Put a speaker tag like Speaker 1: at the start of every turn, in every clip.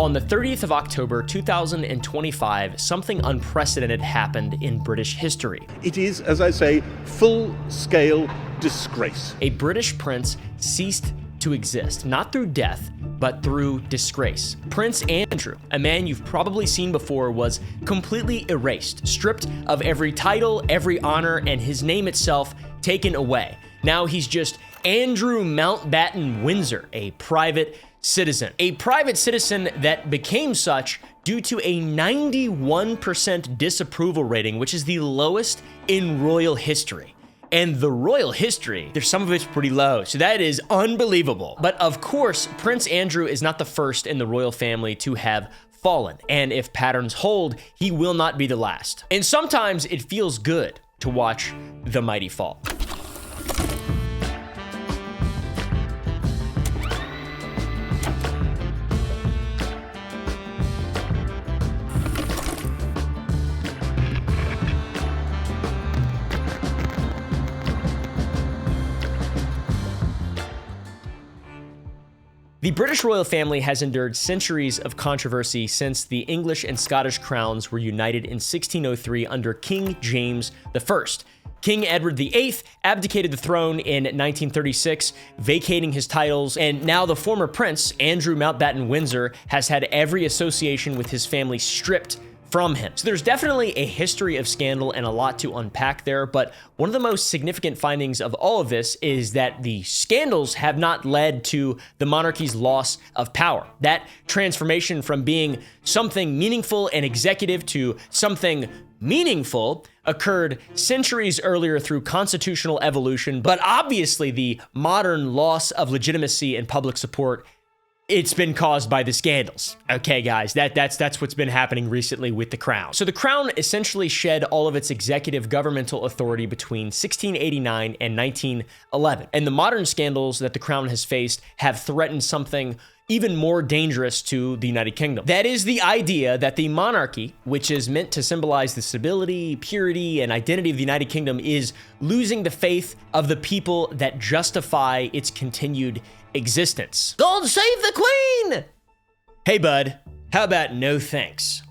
Speaker 1: On the 30th of October 2025, something unprecedented happened in British history.
Speaker 2: It is, as I say, full-scale disgrace.
Speaker 1: A British prince ceased to exist, not through death, but through disgrace. Prince Andrew, a man you've probably seen before, was completely erased, stripped of every title, every honor, and his name itself taken away. Now he's just Andrew Mountbatten Windsor, a private citizen. A private citizen that became such due to a 91% disapproval rating, which is the lowest in royal history. And the royal history, there's some of it's pretty low, so that is unbelievable. But of course, Prince Andrew is not the first in the royal family to have fallen, and if patterns hold, he will not be the last. And sometimes it feels good to watch the mighty fall. The British royal family has endured centuries of controversy since the English and Scottish crowns were united in 1603 under King James I. King Edward VIII abdicated the throne in 1936, vacating his titles, and now the former prince, Andrew Mountbatten Windsor, has had every association with his family stripped from him. So there's definitely a history of scandal and a lot to unpack there, but one of the most significant findings of all of this is that the scandals have not led to the monarchy's loss of power. That transformation from being something meaningful and executive to something meaningful occurred centuries earlier through constitutional evolution, but obviously the modern loss of legitimacy and public support, it's been caused by the scandals. Okay, guys, that's what's been happening recently with the crown. So the crown essentially shed all of its executive governmental authority between 1689 and 1911. And the modern scandals that the crown has faced have threatened something even more dangerous to the United Kingdom. That is the idea that the monarchy, which is meant to symbolize the stability, purity, and identity of the United Kingdom, is losing the faith of the people that justify its continued existence. God save the Queen! Hey, bud, how about no thanks?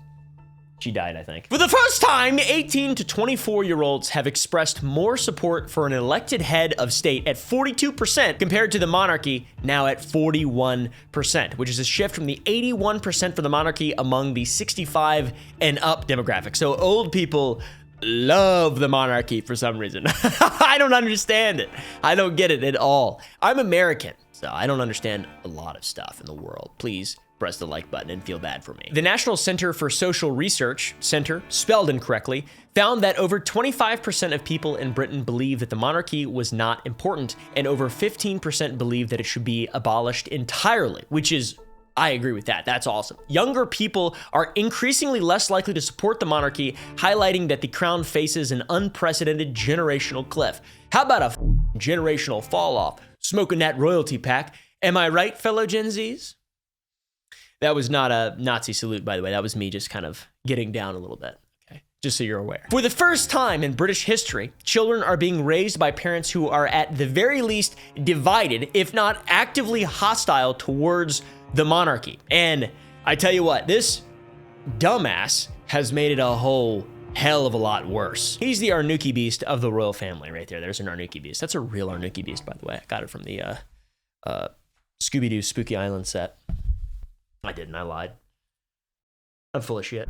Speaker 1: She died, I think. For the first time, 18 to 24-year-olds have expressed more support for an elected head of state at 42% compared to the monarchy, now at 41%, which is a shift from the 81% for the monarchy among the 65 and up demographic. So old people love the monarchy for some reason. I don't understand it. I don't get it at all. I'm American, so I don't understand a lot of stuff in the world. Please press the like button and feel bad for me. The National Center for Social Research, Center, spelled incorrectly, found that over 25% of people in Britain believe that the monarchy was not important, and over 15% believe that it should be abolished entirely, which is, I agree with that. That's awesome. Younger people are increasingly less likely to support the monarchy, highlighting that the crown faces an unprecedented generational cliff. How about a generational fall off? Smoking that royalty pack. Am I right, fellow Gen Zs? That was not a Nazi salute, by the way. That was me just kind of getting down a little bit, okay? Just so you're aware. For the first time in British history, children are being raised by parents who are at the very least divided, if not actively hostile towards the monarchy. And I tell you what, this dumbass has made it a whole hell of a lot worse. He's the Arnuki beast of the royal family right there. There's an Arnuki beast. That's a real Arnuki beast, by the way. I got it from the Scooby-Doo Spooky Island set. I didn't, I lied. I'm full of shit.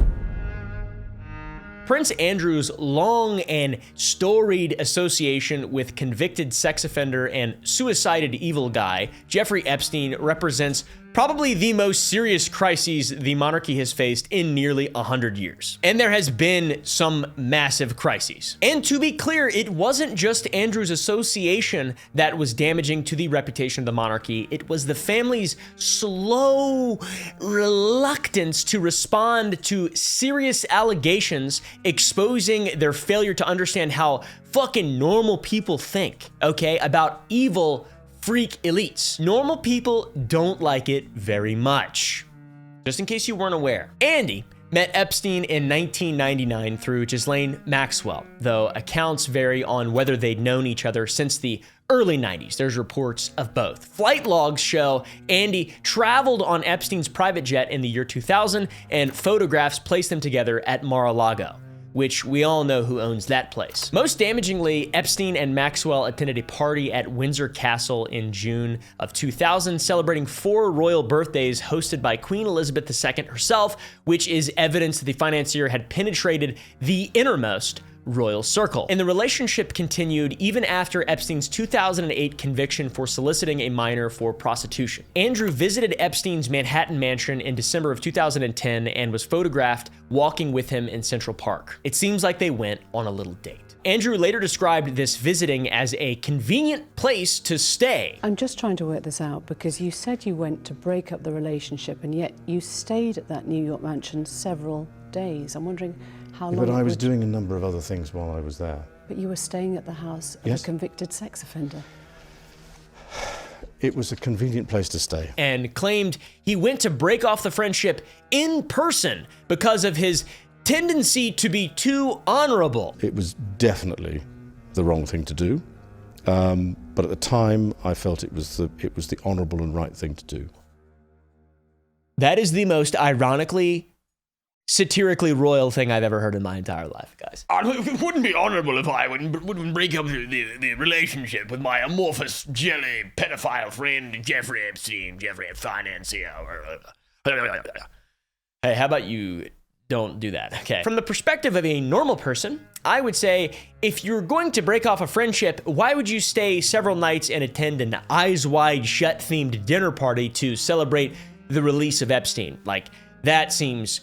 Speaker 1: Prince Andrew's long and storied association with convicted sex offender and suicided evil guy, Jeffrey Epstein, represents probably the most serious crises the monarchy has faced in nearly 100 years. And there has been some massive crises. And to be clear, it wasn't just Andrew's association that was damaging to the reputation of the monarchy. It was the family's slow reluctance to respond to serious allegations exposing their failure to understand how fucking normal people think, okay, about evil freak elites. Normal people don't like it very much. Just in case you weren't aware. Andy, met Epstein in 1999 through Ghislaine Maxwell, though accounts vary on whether they'd known each other since the early 90s. There's reports of both. Flight logs show Andy traveled on Epstein's private jet in the year 2000, and photographs place them together at Mar-a-Lago, which we all know who owns that place. Most damagingly, Epstein and Maxwell attended a party at Windsor Castle in June of 2000, celebrating 4 royal birthdays hosted by Queen Elizabeth II herself, which is evidence that the financier had penetrated the innermost royal circle. And the relationship continued even after Epstein's 2008 conviction for soliciting a minor for prostitution. Andrew visited Epstein's Manhattan mansion in December of 2010 and was photographed walking with him in Central Park. It seems like they went on a little date. Andrew later described this visiting as a convenient place to stay.
Speaker 3: I'm just trying to work this out because you said you went to break up the relationship and yet you stayed at that New York mansion several days. I'm wondering how long.
Speaker 4: But I was doing a number of other things while I was there.
Speaker 3: But you were staying at the house of a convicted sex offender.
Speaker 4: It was a convenient place to stay.
Speaker 1: And claimed he went to break off the friendship in person because of his tendency to be too honorable.
Speaker 4: It was definitely the wrong thing to do. But at the time, I felt it was the honorable and right thing to do.
Speaker 1: That is the most ironically, satirically royal thing I've ever heard in my entire life, guys.
Speaker 5: It wouldn't be honorable if I wouldn't break up the relationship with my amorphous, jelly, pedophile friend, Jeffrey Epstein, Jeffrey Financier.
Speaker 1: Hey, how about you don't do that, okay? From the perspective of a normal person, I would say if you're going to break off a friendship, why would you stay several nights and attend an Eyes Wide Shut themed dinner party to celebrate the release of Epstein? Like, that seems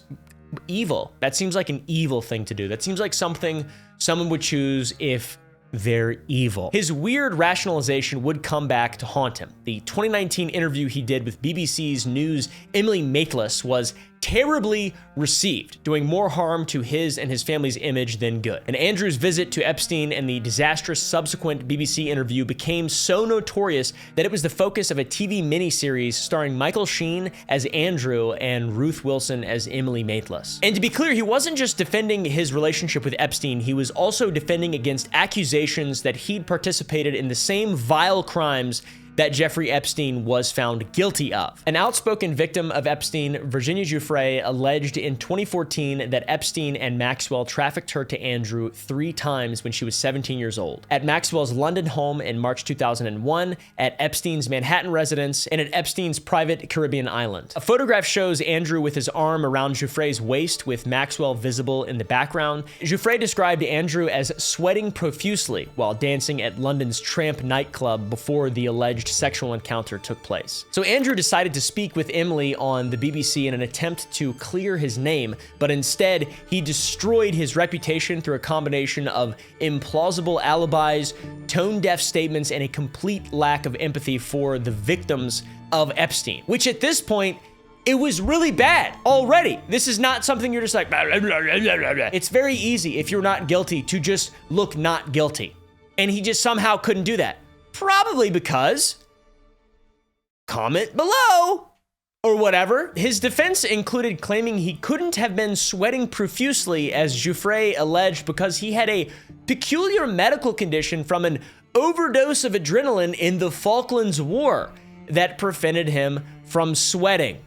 Speaker 1: evil. That seems like an evil thing to do. That seems like something someone would choose if they're evil. His weird rationalization would come back to haunt him. The 2019 interview he did with BBC's News' Emily Maitlis was terribly received, doing more harm to his and his family's image than good. And Andrew's visit to Epstein and the disastrous subsequent BBC interview became so notorious that it was the focus of a TV miniseries starring Michael Sheen as Andrew and Ruth Wilson as Emily Maitlis. And to be clear, he wasn't just defending his relationship with Epstein, he was also defending against accusations that he'd participated in the same vile crimes that Jeffrey Epstein was found guilty of. An outspoken victim of Epstein, Virginia Giuffre, alleged in 2014 that Epstein and Maxwell trafficked her to Andrew 3 times when she was 17 years old. At Maxwell's London home in March 2001, at Epstein's Manhattan residence, and at Epstein's private Caribbean island. A photograph shows Andrew with his arm around Giuffre's waist with Maxwell visible in the background. Giuffre described Andrew as sweating profusely while dancing at London's Tramp nightclub before the alleged sexual encounter took place. So Andrew decided to speak with Emily on the BBC in an attempt to clear his name, but instead he destroyed his reputation through a combination of implausible alibis, tone-deaf statements, and a complete lack of empathy for the victims of Epstein, which at this point, it was really bad already. This is not something you're just like, blah, blah, blah, blah, blah, blah. It's very easy if you're not guilty to just look not guilty. And he just somehow couldn't do that. Probably because, comment below, or whatever. His defense included claiming he couldn't have been sweating profusely, as Giuffre alleged, because he had a peculiar medical condition from an overdose of adrenaline in the Falklands War that prevented him from sweating.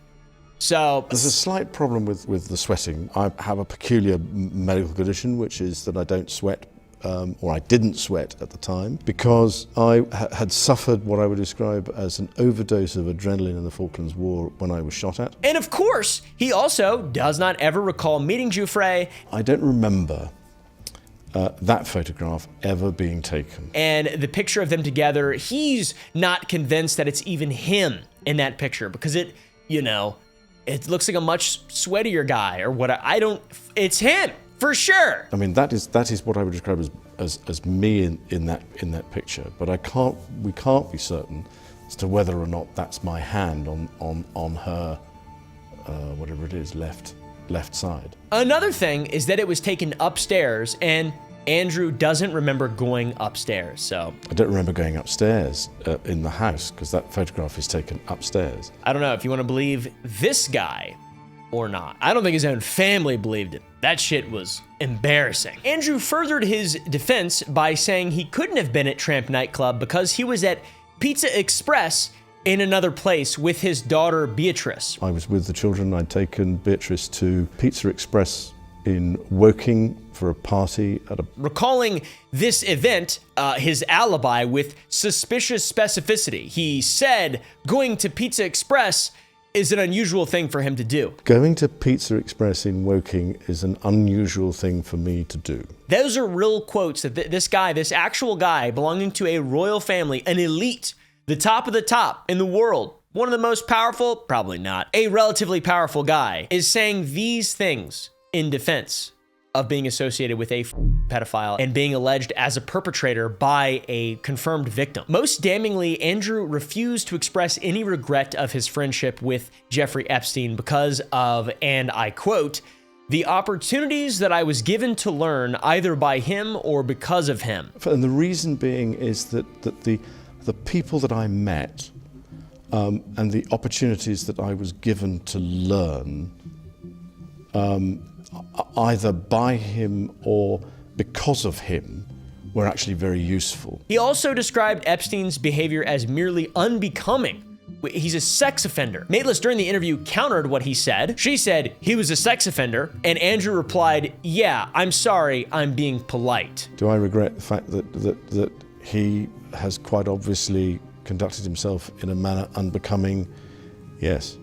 Speaker 1: So
Speaker 4: there's a slight problem with the sweating. I have a peculiar medical condition, which is that I don't sweat, or I didn't sweat at the time, because I had suffered what I would describe as an overdose of adrenaline in the Falklands War when I was shot at.
Speaker 1: And of course, he also does not ever recall meeting Giuffre.
Speaker 4: I don't remember that photograph ever being taken.
Speaker 1: And the picture of them together, he's not convinced that it's even him in that picture, because it, you know, it looks like a much sweatier guy or what. It's him. For sure.
Speaker 4: I mean, that is what I would describe as me in that picture. But we can't be certain as to whether or not that's my hand on her, whatever it is, left side.
Speaker 1: Another thing is that it was taken upstairs, and Andrew doesn't remember going upstairs. So
Speaker 4: I don't remember going upstairs in the house, because that photograph is taken upstairs.
Speaker 1: I don't know if you want to believe this guy. or not. I don't think his own family believed it. That shit was embarrassing. Andrew furthered his defense by saying he couldn't have been at Tramp nightclub because he was at Pizza Express in another place with his daughter Beatrice.
Speaker 4: I was with the children. I'd taken Beatrice to Pizza Express in Woking for a party at a...
Speaker 1: Recalling this event, his alibi with suspicious specificity, he said going to Pizza Express is an unusual thing for him to do.
Speaker 4: Going to Pizza Express in Woking is an unusual thing for me to do.
Speaker 1: Those are real quotes that this guy, this actual guy belonging to a royal family, an elite, the top of the top in the world, one of the most powerful, probably not, a relatively powerful guy, is saying these things in defense of being associated with a pedophile and being alleged as a perpetrator by a confirmed victim. Most damningly, Andrew refused to express any regret of his friendship with Jeffrey Epstein because of, and I quote, "the opportunities that I was given to learn either by him or because of him."
Speaker 4: And the reason being is that the people that I met and the opportunities that I was given to learn either by him or because of him were actually very useful.
Speaker 1: He also described Epstein's behavior as merely unbecoming. He's a sex offender. Maitlis, during the interview, countered what he said. She said he was a sex offender, and Andrew replied, "Yeah, I'm sorry, I'm being polite."
Speaker 4: Do I regret the fact that he has quite obviously conducted himself in a manner unbecoming? Yes.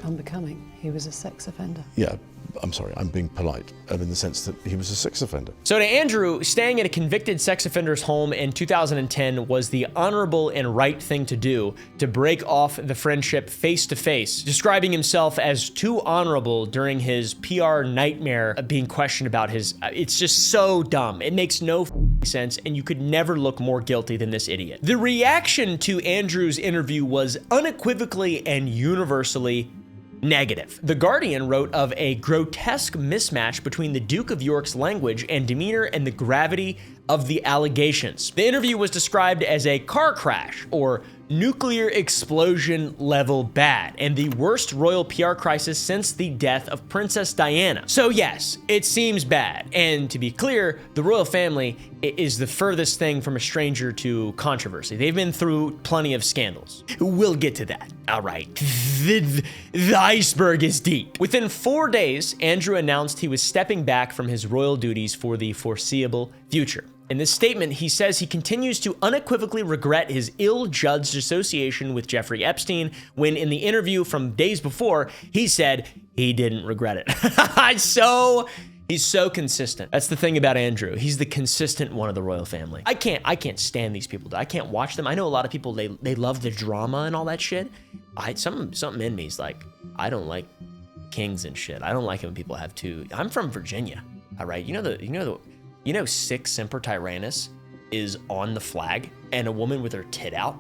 Speaker 3: Unbecoming? He was a sex offender.
Speaker 4: Yeah, I'm sorry, I'm being polite, in the sense that he was a sex offender.
Speaker 1: So to Andrew, staying at a convicted sex offender's home in 2010 was the honorable and right thing to do to break off the friendship face to face, describing himself as too honorable during his PR nightmare of being questioned about his, it's just so dumb. It makes no sense, and you could never look more guilty than this idiot. The reaction to Andrew's interview was unequivocally and universally negative. The Guardian wrote of a grotesque mismatch between the Duke of York's language and demeanor and the gravity of the allegations. The interview was described as a car crash or nuclear explosion level bad and the worst royal PR crisis since the death of Princess Diana. So yes, it seems bad. And to be clear, the royal family is the furthest thing from a stranger to controversy. They've been through plenty of scandals. We'll get to that. All right. The iceberg is deep. Within 4 days, Andrew announced he was stepping back from his royal duties for the foreseeable future. In this statement, he says he continues to unequivocally regret his ill-judged association with Jeffrey Epstein, when in the interview from days before, he said he didn't regret it. He's so consistent. That's the thing about Andrew. He's the consistent one of the royal family. I can't stand these people. I can't watch them. I know a lot of people, they love the drama and all that shit. Something in me is like, I don't like kings and shit. I don't like it when people have two. I'm from Virginia, all right? You know, Sic Semper Tyrannis is on the flag and a woman with her tit out.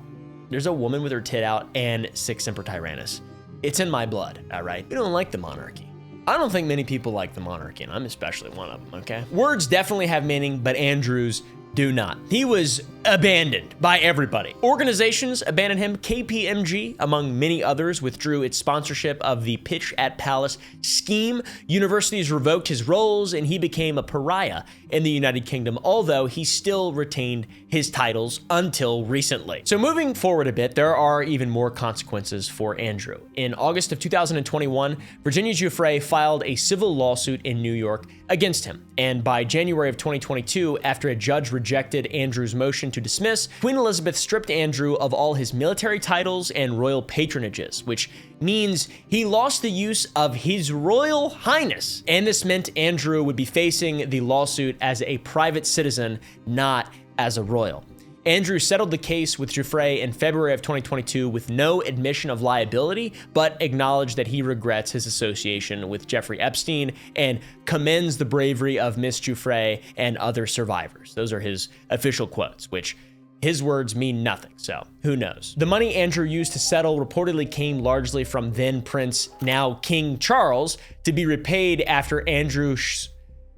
Speaker 1: There's a woman with her tit out and Sic Semper Tyrannis. It's in my blood, all right? We don't like the monarchy. I don't think many people like the monarchy, and I'm especially one of them, okay? Words definitely have meaning, but Andrew's do not. He was abandoned by everybody. Organizations abandoned him. KPMG, among many others, withdrew its sponsorship of the Pitch at Palace scheme. Universities revoked his roles, and he became a pariah in the United Kingdom, although he still retained his titles until recently. So moving forward a bit, there are even more consequences for Andrew. In August of 2021, Virginia Giuffre filed a civil lawsuit in New York against him. And by January of 2022, after a judge rejected Andrew's motion to dismiss, Queen Elizabeth stripped Andrew of all his military titles and royal patronages, which means he lost the use of His Royal Highness. And this meant Andrew would be facing the lawsuit as a private citizen, not as a royal. Andrew settled the case with Giuffre in February of 2022 with no admission of liability, but acknowledged that he regrets his association with Jeffrey Epstein and commends the bravery of Miss Giuffre and other survivors. Those are his official quotes, which his words mean nothing, so who knows? The money Andrew used to settle reportedly came largely from then Prince, now King Charles, to be repaid after Andrew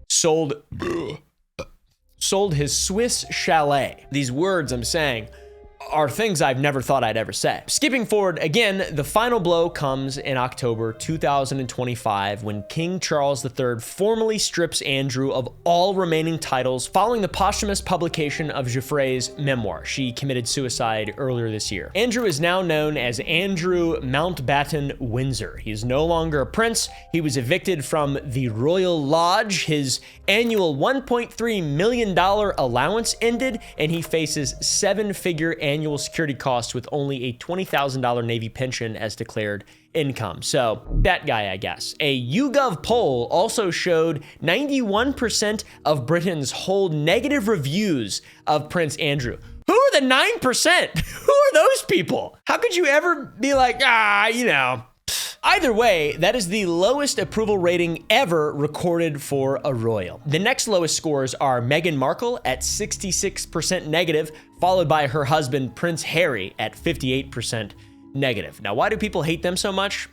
Speaker 1: sold his Swiss chalet. These words I'm saying are things I've never thought I'd ever say. Skipping forward again, the final blow comes in October 2025 when King Charles III formally strips Andrew of all remaining titles following the posthumous publication of Geoffrey's memoir. She committed suicide earlier this year. Andrew is now known as Andrew Mountbatten Windsor. He is no longer a prince. He was evicted from the Royal Lodge. His annual $1.3 million allowance ended, and he faces seven-figure annual security costs with only a $20,000 Navy pension as declared income. So that guy, I guess. A YouGov poll also showed 91% of Britons hold negative reviews of Prince Andrew. Who are the 9%? Who are those people? How could you ever be like, you know? Either way, that is the lowest approval rating ever recorded for a royal. The next lowest scores are Meghan Markle at 66% negative, followed by her husband, Prince Harry, at 58% negative. Now, why do people hate them so much?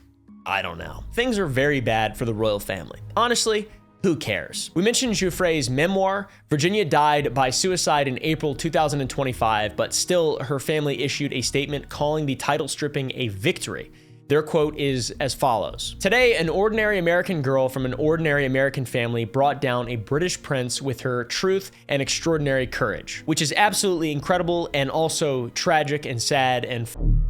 Speaker 1: I don't know. Things are very bad for the royal family. Honestly, who cares? We mentioned Geoffrey's memoir. Virginia died by suicide in April 2025, but still her family issued a statement calling the title stripping a victory. Their quote is as follows. Today, an ordinary American girl from an ordinary American family brought down a British prince with her truth and extraordinary courage, which is absolutely incredible and also tragic and sad and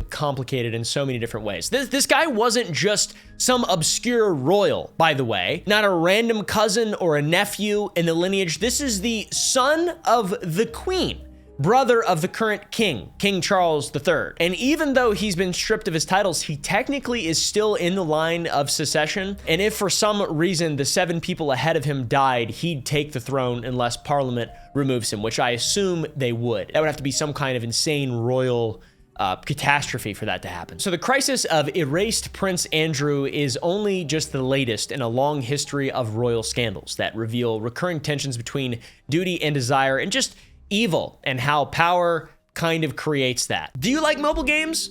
Speaker 1: complicated in so many different ways. This guy wasn't just some obscure royal, by the way, not a random cousin or a nephew in the lineage. This is the son of the queen, brother of the current king, King Charles III. And even though he's been stripped of his titles, he technically is still in the line of succession. And if for some reason the 7 people ahead of him died, he'd take the throne unless Parliament removes him, which I assume they would. That would have to be some kind of insane royal catastrophe for that to happen. So the crisis of erased Prince Andrew is only just the latest in a long history of royal scandals that reveal recurring tensions between duty and desire and just evil and how power kind of creates that. Do you like mobile games?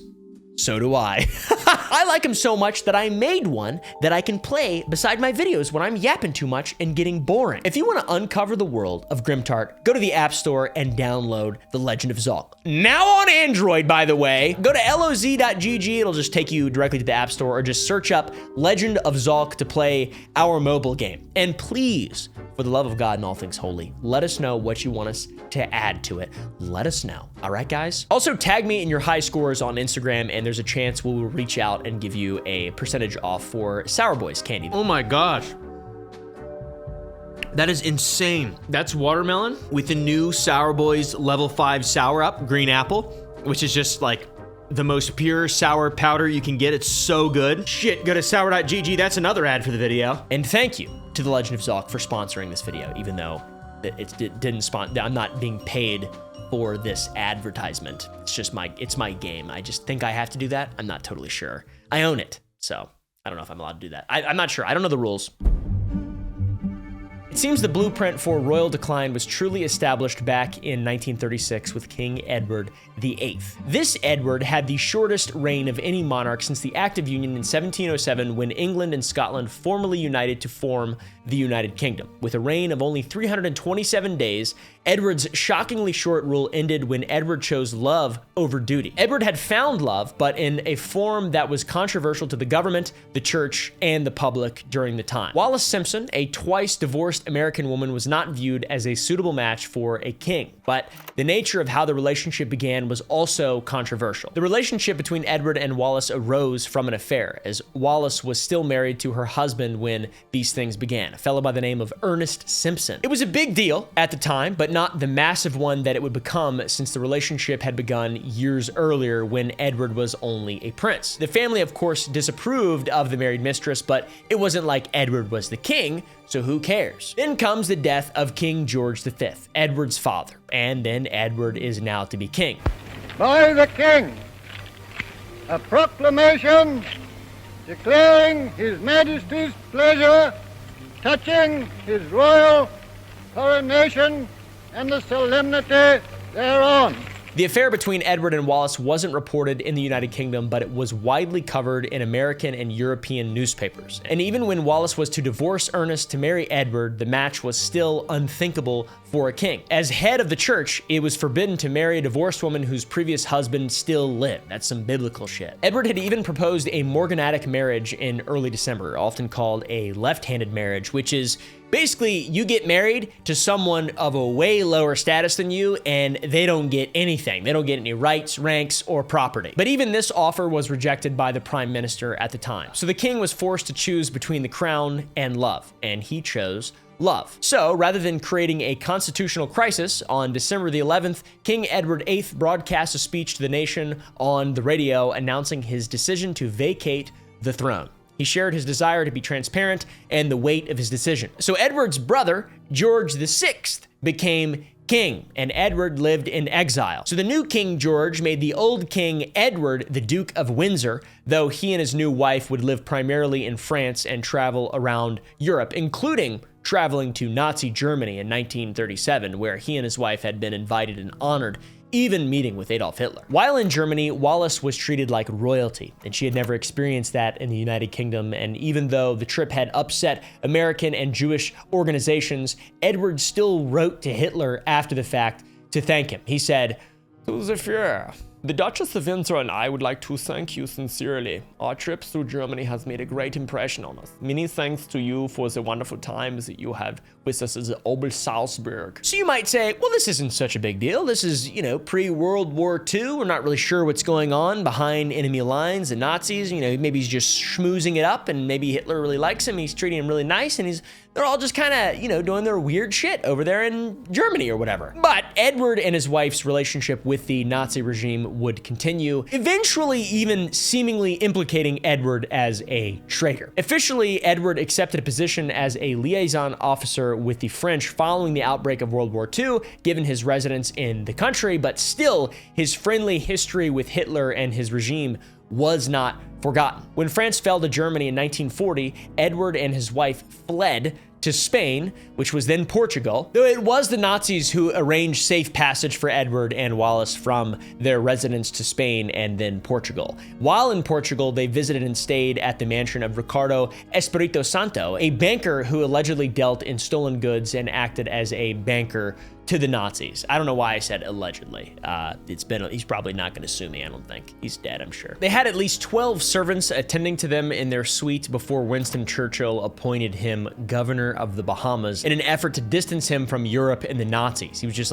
Speaker 1: So do I. I like them so much that I made one that I can play beside my videos when I'm yapping too much and getting boring. If you want to uncover the world of Grimtart, go to the App Store and download The Legend of Zolk. Now on Android, by the way. Go to loz.gg, it'll just take you directly to the App Store, or just search up Legend of Zolk to play our mobile game. And please, for the love of God and all things holy, let us know what you want us to add to it. Let us know. All right, guys? Also, tag me in your high scores on Instagram, and there's a chance we will reach out and give you a percentage off for Sour Boys candy. Oh my gosh. That is insane. That's watermelon with the new Sour Boys level 5 Sour Up green apple, which is just like the most pure sour powder you can get. It's so good. Shit, go to sour.gg. That's another ad for the video. And thank you to The Legend of Zolk for sponsoring this video, even though it didn't sponsor. I'm not being paid for this advertisement. It's just it's my game. I just think I have to do that. I'm not totally sure. I own it, so I don't know if I'm allowed to do that. I'm not sure. I don't know the rules. It seems the blueprint for royal decline was truly established back in 1936 with King Edward VIII. This Edward had the shortest reign of any monarch since the Act of Union in 1707, when England and Scotland formally united to form the United Kingdom. With a reign of only 327 days, Edward's shockingly short rule ended when Edward chose love over duty. Edward had found love, but in a form that was controversial to the government, the church, and the public during the time. Wallis Simpson, a twice divorced American woman, was not viewed as a suitable match for a king, but the nature of how the relationship began was also controversial. The relationship between Edward and Wallis arose from an affair, as Wallis was still married to her husband when these things began, a fellow by the name of Ernest Simpson. It was a big deal at the time, but not the massive one that it would become, since the relationship had begun years earlier when Edward was only a prince. The family, of course, disapproved of the married mistress, but it wasn't like Edward was the king, so who cares? Then comes the death of King George V, Edward's father, and then Edward is now to be king.
Speaker 6: By the king, a proclamation declaring His Majesty's pleasure touching his royal coronation and the solemnity thereon.
Speaker 1: The affair between Edward and Wallis wasn't reported in the United Kingdom, but it was widely covered in American and European newspapers. And even when Wallis was to divorce Ernest to marry Edward, the match was still unthinkable for a king. As head of the church, it was forbidden to marry a divorced woman whose previous husband still lived. That's some biblical shit. Edward had even proposed a morganatic marriage in early December, often called a left-handed marriage, which is basically you get married to someone of a way lower status than you and they don't get anything. They don't get any rights, ranks, or property. But even this offer was rejected by the prime minister at the time. So the king was forced to choose between the crown and love, and he chose love. So rather than creating a constitutional crisis, on December the 11th, King Edward VIII broadcast a speech to the nation on the radio announcing his decision to vacate the throne. He shared his desire to be transparent and the weight of his decision. So Edward's brother, George VI, became king, and Edward lived in exile. So the new King George made the old King Edward the Duke of Windsor, though he and his new wife would live primarily in France and travel around Europe, including traveling to Nazi Germany in 1937, where he and his wife had been invited and honored, even meeting with Adolf Hitler. While in Germany, Wallis was treated like royalty, and she had never experienced that in the United Kingdom. And even though the trip had upset American and Jewish organizations, Edward still wrote to Hitler after the fact to thank him. He said,
Speaker 7: "To the Führer, the Duchess of Windsor and I would like to thank you sincerely. Our trip through Germany has made a great impression on us. Many thanks to you for the wonderful times that you have with us at the Obel Salzburg."
Speaker 1: So you might say, well, this isn't such a big deal. This is, pre-World War II. We're not really sure what's going on behind enemy lines, the Nazis. Maybe he's just schmoozing it up, and maybe Hitler really likes him. He's treating him really nice, and they're all just kind of, doing their weird shit over there in Germany or whatever. But Edward and his wife's relationship with the Nazi regime would continue, eventually even seemingly implicating Edward as a traitor. Officially, Edward accepted a position as a liaison officer with the French following the outbreak of World War II, given his residence in the country, but still, his friendly history with Hitler and his regime was not forgotten. When France fell to Germany in 1940, Edward and his wife fled to Spain, which was then Portugal, though it was the Nazis who arranged safe passage for Edward and Wallis from their residence to Spain and then Portugal. While in Portugal, they visited and stayed at the mansion of Ricardo Espirito Santo, a banker who allegedly dealt in stolen goods and acted as a banker to the Nazis. I don't know why I said allegedly. He's probably not gonna sue me, I don't think. He's dead, I'm sure. They had at least 12 servants attending to them in their suite before Winston Churchill appointed him governor of the Bahamas in an effort to distance him from Europe and the Nazis. He was just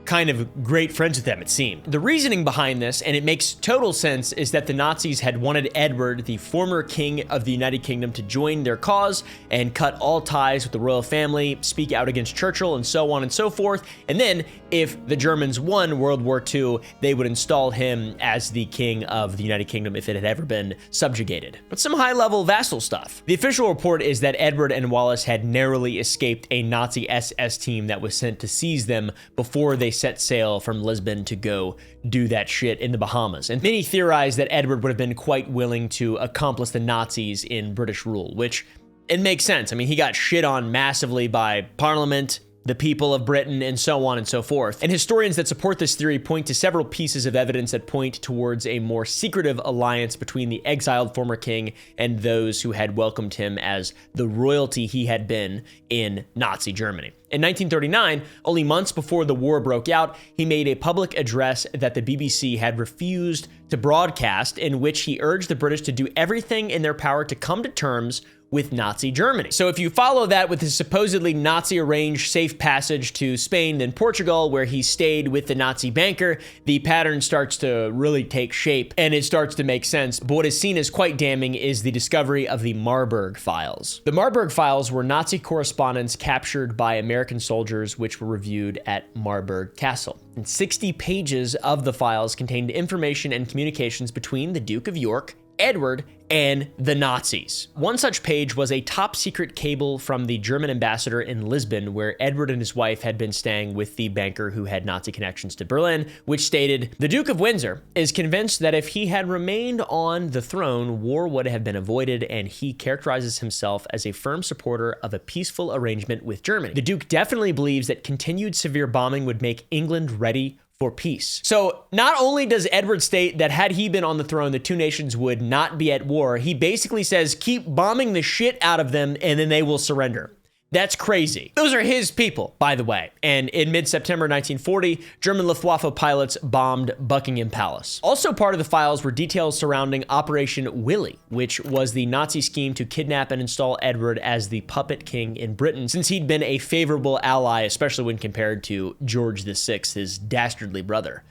Speaker 1: kind of great friends with them, it seemed. The reasoning behind this, and it makes total sense, is that the Nazis had wanted Edward, the former king of the United Kingdom, to join their cause and cut all ties with the royal family, speak out against Churchill, and so on and so forth. And then, if the Germans won World War II, they would install him as the king of the United Kingdom if it had ever been subjugated. But some high-level vassal stuff. The official report is that Edward and Wallis had narrowly escaped a Nazi SS team that was sent to seize them before they set sail from Lisbon to go do that shit in the Bahamas. And many theorize that Edward would have been quite willing to accomplish the Nazis in British rule, which it makes sense. I mean, he got shit on massively by Parliament, the people of Britain, and so on and so forth. And historians that support this theory point to several pieces of evidence that point towards a more secretive alliance between the exiled former king and those who had welcomed him as the royalty he had been in Nazi Germany. In 1939, only months before the war broke out, he made a public address that the BBC had refused to broadcast, in which he urged the British to do everything in their power to come to terms with Nazi Germany. So if you follow that with his supposedly Nazi-arranged safe passage to Spain, then Portugal, where he stayed with the Nazi banker, the pattern starts to really take shape and it starts to make sense. But what is seen as quite damning is the discovery of the Marburg Files. The Marburg Files were Nazi correspondence captured by American soldiers, which were reviewed at Marburg Castle. And 60 pages of the files contained information and communications between the Duke of York, Edward, and the Nazis. One such page was a top secret cable from the German ambassador in Lisbon, where Edward and his wife had been staying with the banker who had Nazi connections to Berlin, which stated, "The Duke of Windsor is convinced that if he had remained on the throne, war would have been avoided, and he characterizes himself as a firm supporter of a peaceful arrangement with Germany. The Duke definitely believes that continued severe bombing would make England ready for peace. So not only does Edward state that had he been on the throne, the two nations would not be at war, he basically says, keep bombing the shit out of them and then they will surrender. That's crazy. Those are his people, by the way. And in mid-September 1940, German Luftwaffe pilots bombed Buckingham Palace. Also part of the files were details surrounding Operation Willy, which was the Nazi scheme to kidnap and install Edward as the puppet king in Britain, since he'd been a favorable ally, especially when compared to George VI, his dastardly brother,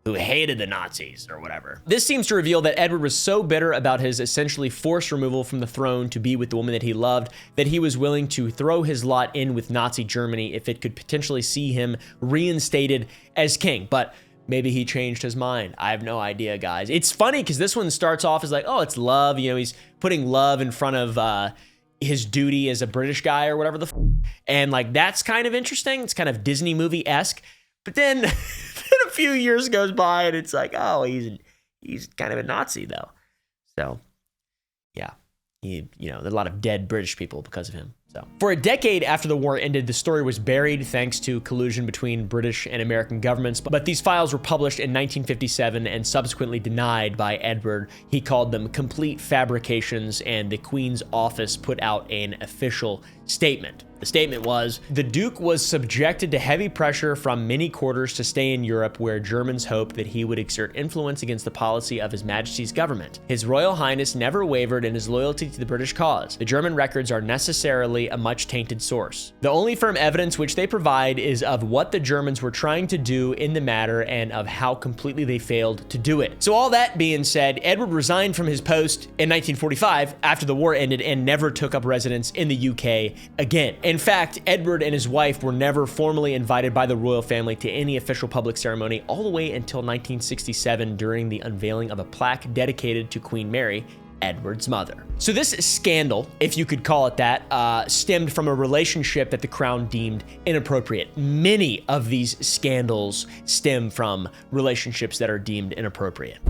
Speaker 1: who hated the Nazis or whatever. This seems to reveal that Edward was so bitter about his essentially forced removal from the throne to be with the woman that he loved that he was willing to throw his lot in with Nazi Germany if it could potentially see him reinstated as king. But maybe he changed his mind. I have no idea, guys. It's funny because this one starts off as like, oh, it's love. You know, he's putting love in front of his duty as a British guy or whatever the and like, that's kind of interesting. It's kind of Disney movie-esque. But then a few years goes by and it's like, oh, he's kind of a Nazi though. So yeah, you know, there's a lot of dead British people because of him. So for a decade after the war ended, the story was buried thanks to collusion between British and American governments. But these files were published in 1957 and subsequently denied by Edward. He called them complete fabrications, and the Queen's office put out an official statement. The statement was, the Duke was subjected to heavy pressure from many quarters to stay in Europe, where Germans hoped that he would exert influence against the policy of His Majesty's government. His Royal Highness never wavered in his loyalty to the British cause. The German records are necessarily a much tainted source. The only firm evidence which they provide is of what the Germans were trying to do in the matter and of how completely they failed to do it. So all that being said, Edward resigned from his post in 1945 after the war ended and never took up residence in the UK again. In fact, Edward and his wife were never formally invited by the royal family to any official public ceremony all the way until 1967 during the unveiling of a plaque dedicated to Queen Mary, Edward's mother. So this scandal, if you could call it that, stemmed from a relationship that the crown deemed inappropriate. Many of these scandals stem from relationships that are deemed inappropriate.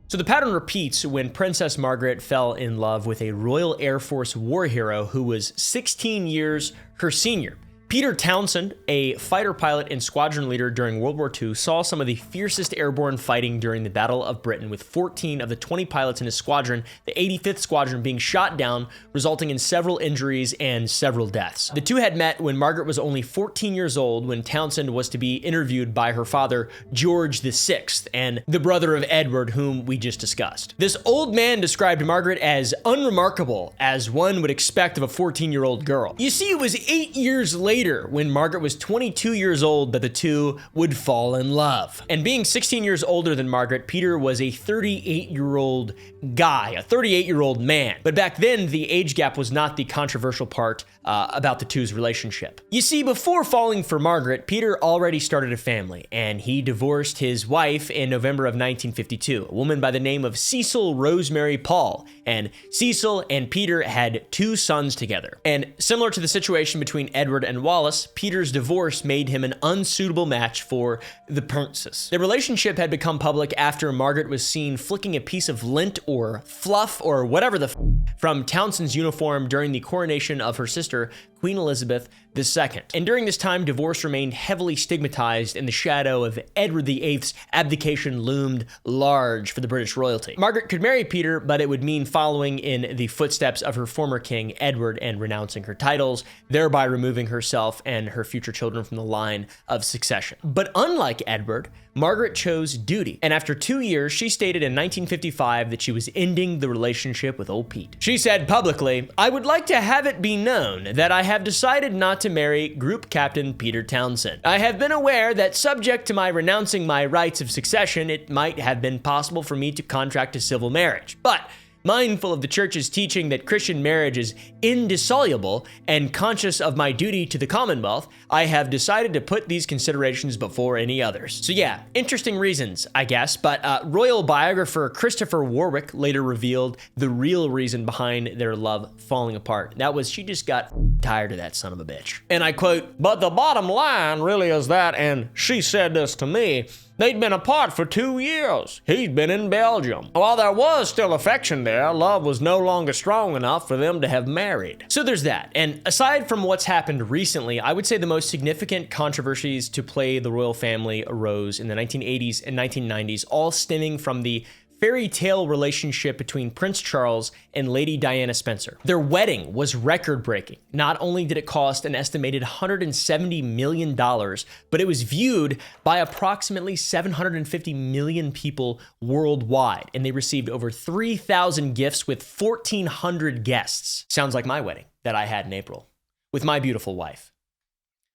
Speaker 1: So the pattern repeats when Princess Margaret fell in love with a Royal Air Force war hero who was 16 years her senior. Peter Townsend, a fighter pilot and squadron leader during World War II, saw some of the fiercest airborne fighting during the Battle of Britain, with 14 of the 20 pilots in his squadron, the 85th Squadron, being shot down, resulting in several injuries and several deaths. The two had met when Margaret was only 14 years old, when Townsend was to be interviewed by her father, George VI, and the brother of Edward, whom we just discussed. This old man described Margaret as unremarkable, as one would expect of a 14-year-old girl. You see, it was 8 years later, when Margaret was 22 years old, that the two would fall in love. And being 16 years older than Margaret, Peter was a 38-year-old guy, a 38-year-old man. But back then, the age gap was not the controversial part about the two's relationship. You see, before falling for Margaret, Peter already started a family, and he divorced his wife in November of 1952, a woman by the name of Cecil Rosemary Paul. And Cecil and Peter had 2 sons together. And similar to the situation between Edward and Wallace, Peter's divorce made him an unsuitable match for the princess. Their relationship had become public after Margaret was seen flicking a piece of lint or fluff or whatever the from Townsend's uniform during the coronation of her sister, Queen Elizabeth II. And during this time, divorce remained heavily stigmatized, and the shadow of Edward VIII's abdication loomed large for the British royalty. Margaret could marry Peter, but it would mean following in the footsteps of her former king, Edward, and renouncing her titles, thereby removing herself and her future children from the line of succession. But unlike Edward, Margaret chose duty, and after 2 years, she stated in 1955 that she was ending the relationship with old Pete. She said publicly, "I would like to have it be known that I have decided not to marry Group Captain Peter Townsend. I have been aware that, subject to my renouncing my rights of succession, it might have been possible for me to contract a civil marriage. But mindful of the church's teaching that Christian marriage is indissoluble and conscious of my duty to the Commonwealth, I have decided to put these considerations before any others." So yeah, interesting reasons, I guess, but royal biographer Christopher Warwick later revealed the real reason behind their love falling apart. That was she just got tired of that son of a bitch. And I quote, "But the bottom line really is that, and she said this to me,
Speaker 7: They'd been apart for 2 years. He'd been in Belgium. While there was still affection there, love was no longer strong enough for them to have married.
Speaker 1: So there's that. And aside from what's happened recently, I would say the most significant controversies to plague the royal family arose in the 1980s and 1990s, all stemming from the fairy tale relationship between Prince Charles and Lady Diana Spencer. Their wedding was record-breaking. Not only did it cost an estimated $170 million, but it was viewed by approximately 750 million people worldwide, and they received over 3,000 gifts with 1,400 guests. Sounds like my wedding that I had in April with my beautiful wife,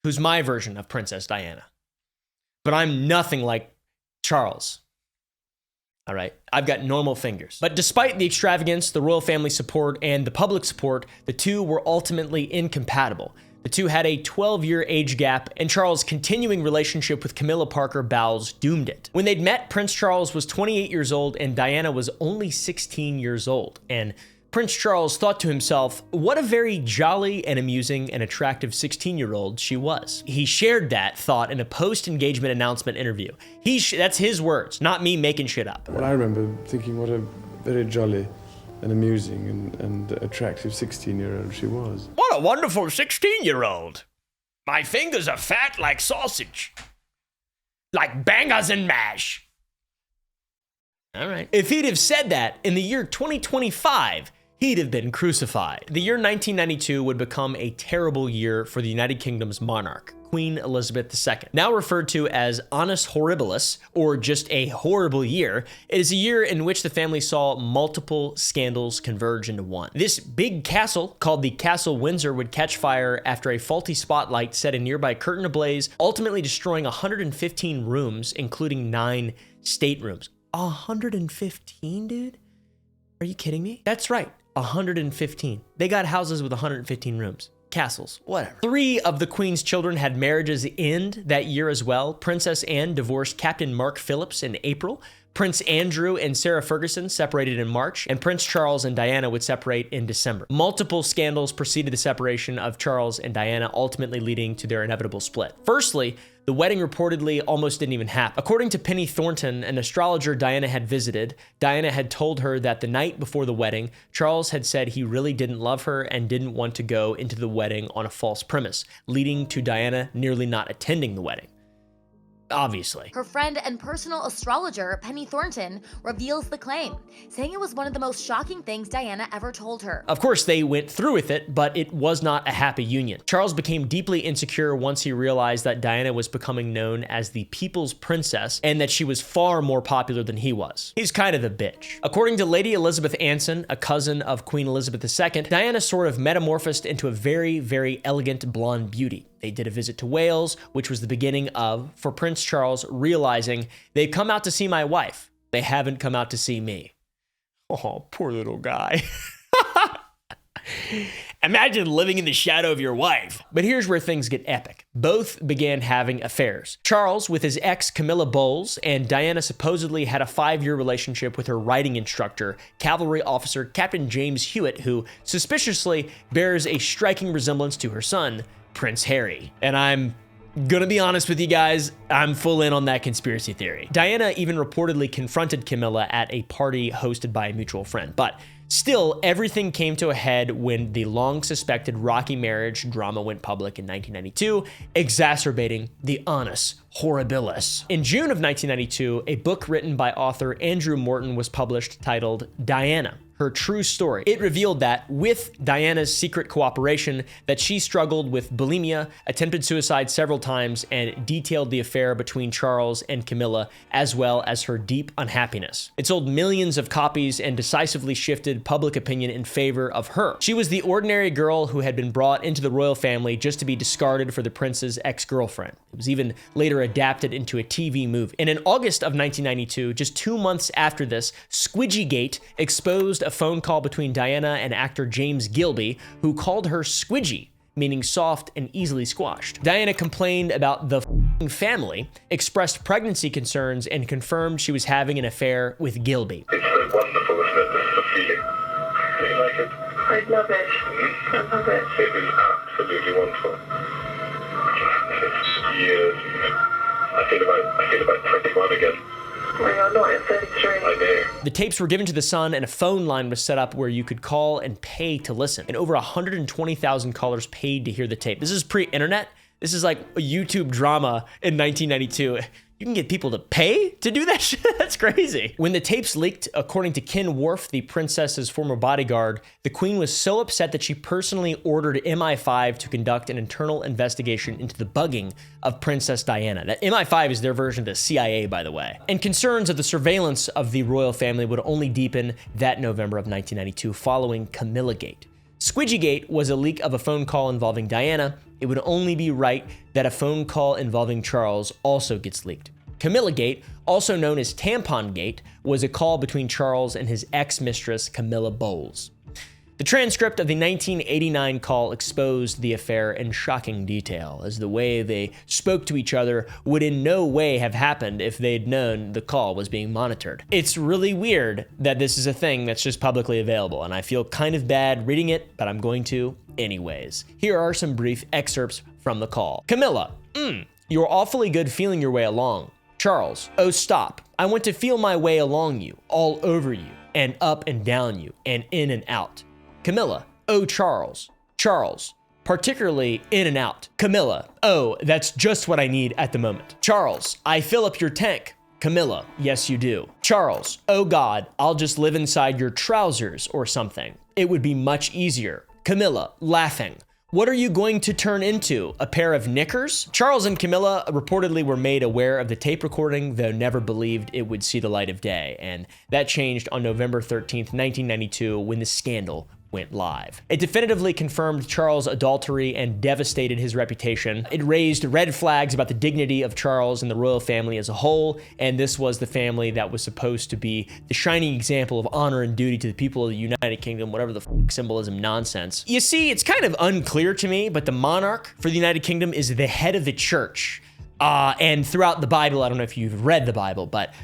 Speaker 1: who's my version of Princess Diana. But I'm nothing like Charles. All right, I've got normal fingers. But despite the extravagance, the royal family support, and the public support, the two were ultimately incompatible. The two had a 12-year age gap, and Charles' continuing relationship with Camilla Parker Bowles doomed it. When they'd met, Prince Charles was 28 years old, and Diana was only 16 years old. And Prince Charles thought to himself, what a very jolly and amusing and attractive 16-year-old she was. He shared that thought in a post-engagement announcement interview. That's his words, not me making shit up.
Speaker 8: Well, I remember thinking what a very jolly and amusing and attractive 16-year-old she was.
Speaker 5: What a wonderful 16-year-old. My fingers are fat like sausage. Like bangers and mash.
Speaker 1: All right. If he'd have said that in the year 2025, he'd have been crucified. The year 1992 would become a terrible year for the United Kingdom's monarch, Queen Elizabeth II. Now referred to as Annus Horribilis, or just a horrible year, it is a year in which the family saw multiple scandals converge into one. This big castle, called the Castle Windsor, would catch fire after a faulty spotlight set a nearby curtain ablaze, ultimately destroying 115 rooms, including 9 staterooms. 115, dude? Are you kidding me? That's right, 115. They got houses with 115 rooms. Castles, whatever. 3 of the Queen's children had marriages end that year as well. Princess Anne divorced Captain Mark Phillips in April. Prince Andrew and Sarah Ferguson separated in March, and Prince Charles and Diana would separate in December. Multiple scandals preceded the separation of Charles and Diana, ultimately leading to their inevitable split. Firstly, the wedding reportedly almost didn't even happen. According to Penny Thornton, an astrologer Diana had visited, Diana had told her that the night before the wedding, Charles had said he really didn't love her and didn't want to go into the wedding on a false premise, leading to Diana nearly not attending the wedding. Obviously.
Speaker 9: Her friend and personal astrologer, Penny Thornton, reveals the claim, saying it was one of the most shocking things Diana ever told her.
Speaker 1: Of course, they went through with it, but it was not a happy union. Charles became deeply insecure once he realized that Diana was becoming known as the People's Princess and that she was far more popular than he was. He's kind of a bitch. According to Lady Elizabeth Anson, a cousin of Queen Elizabeth II, Diana sort of metamorphosed into a very, very elegant blonde beauty. They did a visit to Wales, which was the beginning of, for Prince Charles, realizing they've come out to see my wife. They haven't come out to see me. Oh, poor little guy.
Speaker 5: Imagine living in the shadow of your wife.
Speaker 1: But here's where things get epic. Both began having affairs. Charles with his ex Camilla Bowles, and Diana supposedly had a 5-year relationship with her riding instructor, cavalry officer Captain James Hewitt, who suspiciously bears a striking resemblance to her son, Prince Harry. And I'm gonna be honest with you guys, I'm full in on that conspiracy theory. Diana even reportedly confronted Camilla at a party hosted by a mutual friend, but still, everything came to a head when the long-suspected rocky marriage drama went public in 1992, exacerbating the Annus Horribilis. In June of 1992, a book written by author Andrew Morton was published titled Diana, Her True Story. It revealed that, with Diana's secret cooperation, that she struggled with bulimia, attempted suicide several times, and detailed the affair between Charles and Camilla, as well as her deep unhappiness. It sold millions of copies and decisively shifted public opinion in favor of her. She was the ordinary girl who had been brought into the royal family just to be discarded for the prince's ex-girlfriend. It was even later adapted into a TV movie. And in August of 1992, just 2 months after this, Squidgygate exposed a phone call between Diana and actor James Gilby, who called her Squidgy, meaning soft and easily squashed. Diana complained about the family, expressed pregnancy concerns, and confirmed she was having an affair with Gilby.
Speaker 10: It's so wonderful, isn't it? The feeling. Do you like it? I love it. I love it. It is absolutely wonderful. It's years. I feel about 21 again.
Speaker 1: The tapes were given to the Sun, and a phone line was set up where you could call and pay to listen. And over 120,000 callers paid to hear the tape. This is pre-internet. This is like a YouTube drama in 1992. You can get people to pay to do that shit? That's crazy. When the tapes leaked, according to Ken Worf, the princess's former bodyguard, the queen was so upset that she personally ordered MI5 to conduct an internal investigation into the bugging of Princess Diana. That MI5 is their version of the CIA, by the way. And concerns of the surveillance of the royal family would only deepen that November of 1992 following Camillagate. Squidgygate was a leak of a phone call involving Diana. It would only be right that a phone call involving Charles also gets leaked. Camillagate, also known as Tampongate, was a call between Charles and his ex-mistress, Camilla Bowles. The transcript of the 1989 call exposed the affair in shocking detail, as the way they spoke to each other would in no way have happened if they'd known the call was being monitored. It's really weird that this is a thing that's just publicly available, and I feel kind of bad reading it, but I'm going to anyways. Here are some brief excerpts from the call. Camilla, you're awfully good feeling your way along. Charles, oh stop. I want to feel my way along you, all over you, and up and down you, and in and out. Camilla, oh Charles. Charles, particularly in and out. Camilla, oh, that's just what I need at the moment. Charles, I fill up your tank. Camilla, yes you do. Charles, oh God, I'll just live inside your trousers or something. It would be much easier. Camilla, laughing. What are you going to turn into? A pair of knickers? Charles and Camilla reportedly were made aware of the tape recording, though never believed it would see the light of day. And that changed on November 13th, 1992, when the scandal went live. It definitively confirmed Charles' adultery and devastated his reputation. It raised red flags about the dignity of Charles and the royal family as a whole, and this was the family that was supposed to be the shining example of honor and duty to the people of the United Kingdom, whatever the symbolism nonsense. You see, it's kind of unclear to me, but the monarch for the United Kingdom is the head of the church. And throughout the Bible, I don't know if you've read the Bible, but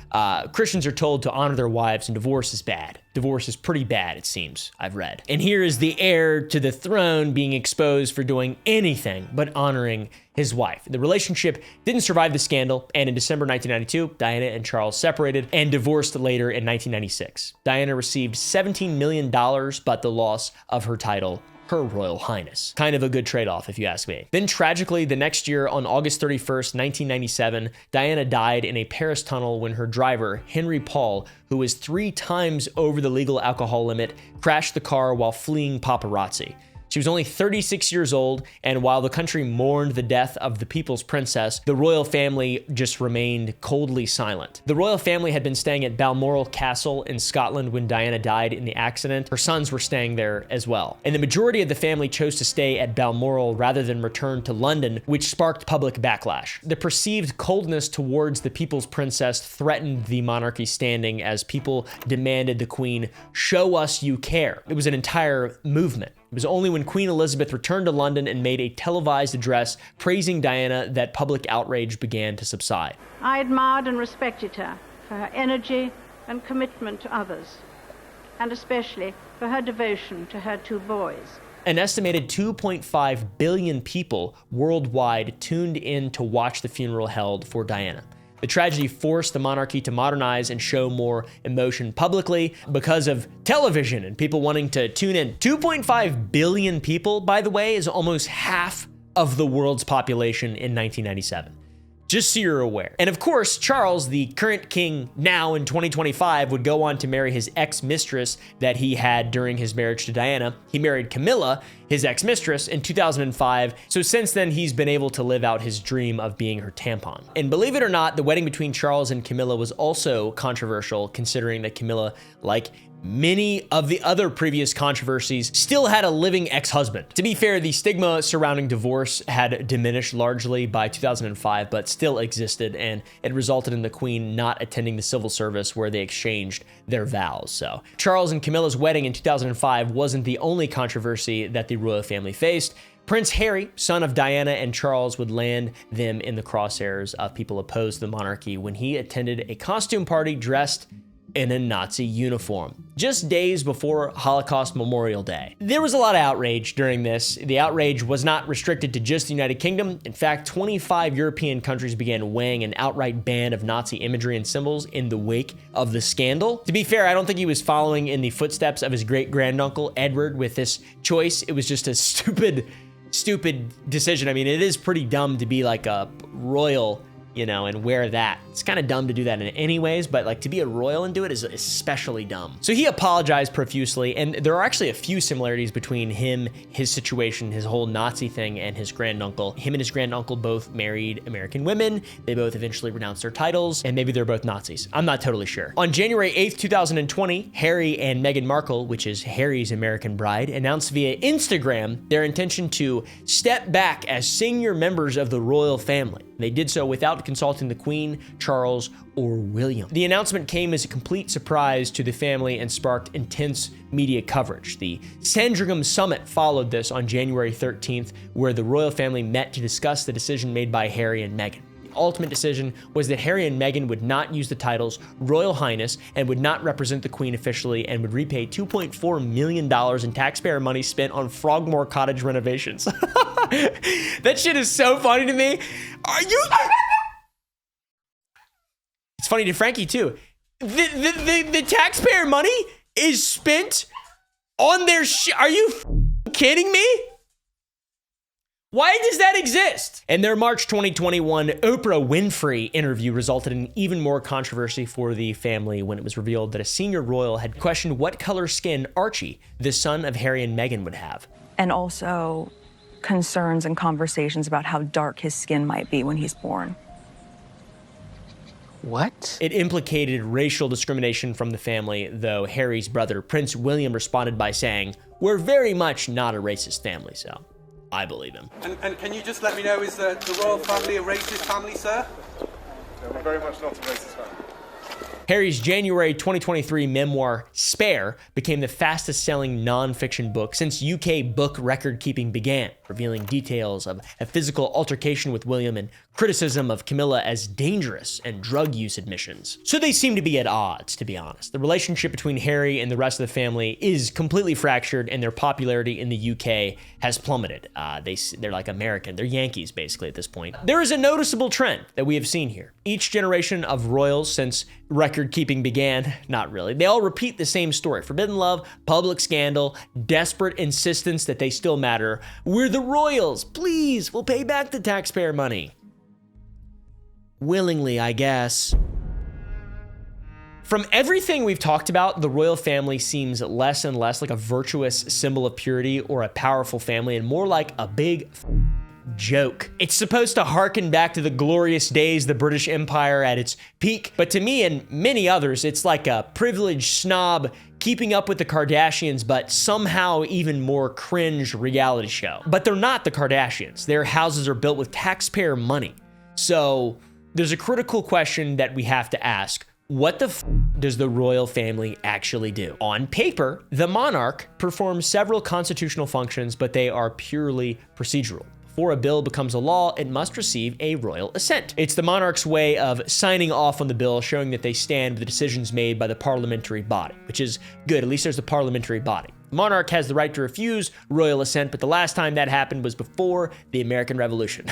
Speaker 1: Christians are told to honor their wives, and divorce is bad. Divorce is pretty bad, it seems, I've read. And here is the heir to the throne being exposed for doing anything but honoring his wife. The relationship didn't survive the scandal, and in December 1992, Diana and Charles separated and divorced later in 1996. Diana received $17 million, but the loss of her title, Her Royal Highness. Kind of a good trade-off, if you ask me. Then tragically, the next year, on August 31st, 1997, Diana died in a Paris tunnel when her driver, Henry Paul, who was 3 times over the legal alcohol limit, crashed the car while fleeing paparazzi. She was only 36 years old, and while the country mourned the death of the people's princess, the royal family just remained coldly silent. The royal family had been staying at Balmoral Castle in Scotland when Diana died in the accident. Her sons were staying there as well. And the majority of the family chose to stay at Balmoral rather than return to London, which sparked public backlash. The perceived coldness towards the people's princess threatened the monarchy's standing as people demanded the queen show us you care. It was an entire movement. It was only when Queen Elizabeth returned to London and made a televised address praising Diana that public outrage began to subside.
Speaker 11: I admired and respected her for her energy and commitment to others, and especially for her devotion to her 2 boys.
Speaker 1: An estimated 2.5 billion people worldwide tuned in to watch the funeral held for Diana. The tragedy forced the monarchy to modernize and show more emotion publicly because of television and people wanting to tune in. 2.5 billion people, by the way, is almost half of the world's population in 1997. Just so you're aware. And of course, Charles, the current king now in 2025, would go on to marry his ex-mistress that he had during his marriage to Diana. He married Camilla, his ex-mistress, in 2005. So since then, he's been able to live out his dream of being her tampon. And believe it or not, the wedding between Charles and Camilla was also controversial, considering that Camilla, like many of the other previous controversies, still had a living ex-husband. To be fair, the stigma surrounding divorce had diminished largely by 2005, but still existed, and it resulted in the Queen not attending the civil service where they exchanged their vows. So Charles and Camilla's wedding in 2005 wasn't the only controversy that the royal family faced. Prince Harry, son of Diana and Charles, would land them in the crosshairs of people opposed to the monarchy when he attended a costume party dressed in a Nazi uniform, just days before Holocaust Memorial Day. There was a lot of outrage during this. The outrage was not restricted to just the United Kingdom. In fact, 25 European countries began weighing an outright ban of Nazi imagery and symbols in the wake of the scandal. To be fair, I don't think he was following in the footsteps of his great-granduncle Edward with this choice. It was just a stupid decision. I mean, it is pretty dumb to be like a royal, and wear that. It's kind of dumb to do that in anyways, but like to be a royal and do it is especially dumb. So he apologized profusely, and there are actually a few similarities between him, his situation, his whole Nazi thing, and his granduncle. Him and his granduncle both married American women. They both eventually renounced their titles, and maybe they're both Nazis. I'm not totally sure. On January 8th, 2020, Harry and Meghan Markle, which is Harry's American bride, announced via Instagram their intention to step back as senior members of the royal family. They did so without consulting the Queen, Charles, or William. The announcement came as a complete surprise to the family and sparked intense media coverage. The Sandringham Summit followed this on January 13th, where the royal family met to discuss the decision made by Harry and Meghan. The ultimate decision was that Harry and Meghan would not use the titles Royal Highness and would not represent the Queen officially, and would repay $2.4 million in taxpayer money spent on Frogmore Cottage renovations. That shit is so funny to me. Are you? It's funny to Frankie too. The taxpayer money is spent on their shit. Are you kidding me? Why does that exist? And their March 2021 Oprah Winfrey interview resulted in even more controversy for the family when it was revealed that a senior royal had questioned what color skin Archie, the son of Harry and Meghan, would have.
Speaker 12: And also concerns and conversations about how dark his skin might be when he's born.
Speaker 1: What? It implicated racial discrimination from the family, though Harry's brother, Prince William, responded by saying, "We're very much not a racist family, so I believe him."
Speaker 13: And can you just let me know, is the royal family a racist family, sir?
Speaker 14: No, we're very much not a racist family.
Speaker 1: Harry's January 2023 memoir, Spare, became the fastest-selling non-fiction book since UK book record-keeping began, revealing details of a physical altercation with William and criticism of Camilla as dangerous and drug use admissions. So they seem to be at odds, to be honest. The relationship between Harry and the rest of the family is completely fractured, and their popularity in the UK has plummeted. They're like American. They're Yankees, basically, at this point. There is a noticeable trend that we have seen here. Each generation of royals since record-keeping began, not really, they all repeat the same story. Forbidden love, public scandal, desperate insistence that they still matter. We're the royals, please, we'll pay back the taxpayer money. Willingly, I guess. From everything we've talked about, the royal family seems less and less like a virtuous symbol of purity or a powerful family, and more like a big joke. It's supposed to harken back to the glorious days of the British Empire at its peak, but to me and many others, it's like a privileged snob keeping up with the Kardashians, but somehow even more cringe reality show. But they're not the Kardashians. Their houses are built with taxpayer money. So there's a critical question that we have to ask. What the does the royal family actually do? On paper, the monarch performs several constitutional functions, but they are purely procedural. Before a bill becomes a law, it must receive a royal assent. It's the monarch's way of signing off on the bill, showing that they stand with the decisions made by the parliamentary body, which is good. At least there's a parliamentary body. The monarch has the right to refuse royal assent, but the last time that happened was before the American Revolution.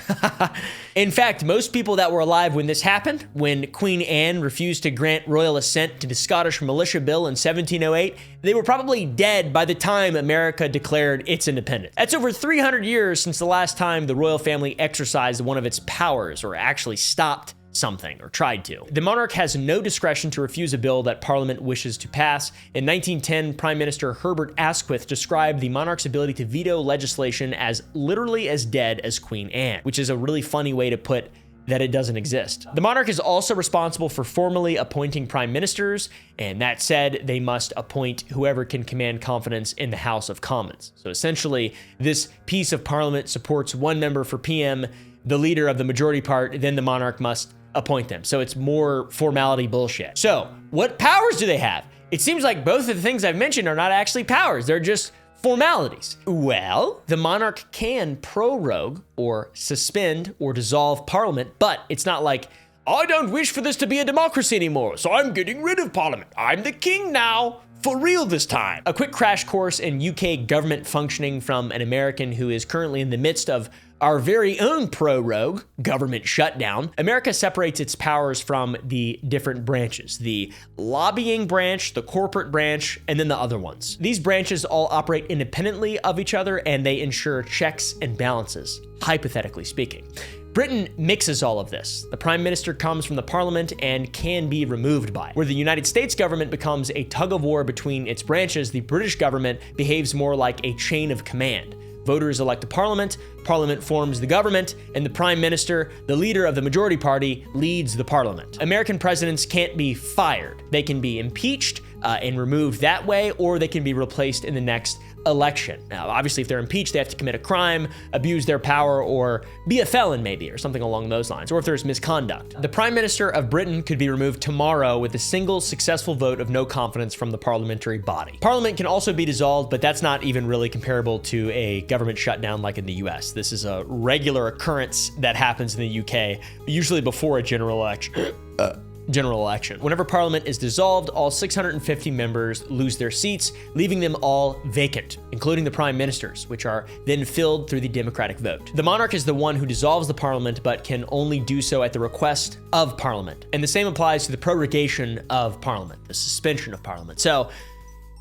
Speaker 1: In fact, most people that were alive when this happened, when Queen Anne refused to grant royal assent to the Scottish Militia Bill in 1708, they were probably dead by the time America declared its independence. That's over 300 years since the last time the royal family exercised one of its powers, or actually stopped something, or tried to. The monarch has no discretion to refuse a bill that Parliament wishes to pass. In 1910, Prime Minister Herbert Asquith described the monarch's ability to veto legislation as literally as dead as Queen Anne, which is a really funny way to put that it doesn't exist. The monarch is also responsible for formally appointing prime ministers, and that said, they must appoint whoever can command confidence in the House of Commons. So essentially, this piece of Parliament supports one member for PM, the leader of the majority part, then the monarch must appoint them. So it's more formality bullshit. So what powers do they have? It seems like both of the things I've mentioned are not actually powers. They're just formalities. Well, the monarch can prorogue or suspend or dissolve Parliament, but it's not like I don't wish for this to be a democracy anymore, so I'm getting rid of Parliament. I'm the king now. For real this time. A quick crash course in UK government functioning from an American who is currently in the midst of our very own prorogue government shutdown. America separates its powers from the different branches, the lobbying branch, the corporate branch, and then the other ones. These branches all operate independently of each other and they ensure checks and balances, hypothetically speaking. Britain mixes all of this. The prime minister comes from the parliament and can be removed by it. Where the United States government becomes a tug of war between its branches, the British government behaves more like a chain of command. Voters elect a parliament, parliament forms the government, and the prime minister, the leader of the majority party, leads the parliament. American presidents can't be fired. They can be impeached and removed that way, or they can be replaced in the next election. Now, obviously, if they're impeached, they have to commit a crime, abuse their power, or be a felon maybe, or something along those lines, or if there's misconduct. The Prime Minister of Britain could be removed tomorrow with a single successful vote of no confidence from the parliamentary body. Parliament can also be dissolved, but that's not even really comparable to a government shutdown like in the US. This is a regular occurrence that happens in the UK, usually before a general election. Whenever Parliament is dissolved, all 650 members lose their seats, leaving them all vacant, including the Prime Ministers, which are then filled through the democratic vote. The monarch is the one who dissolves the Parliament, but can only do so at the request of Parliament. And the same applies to the prorogation of Parliament, the suspension of Parliament. So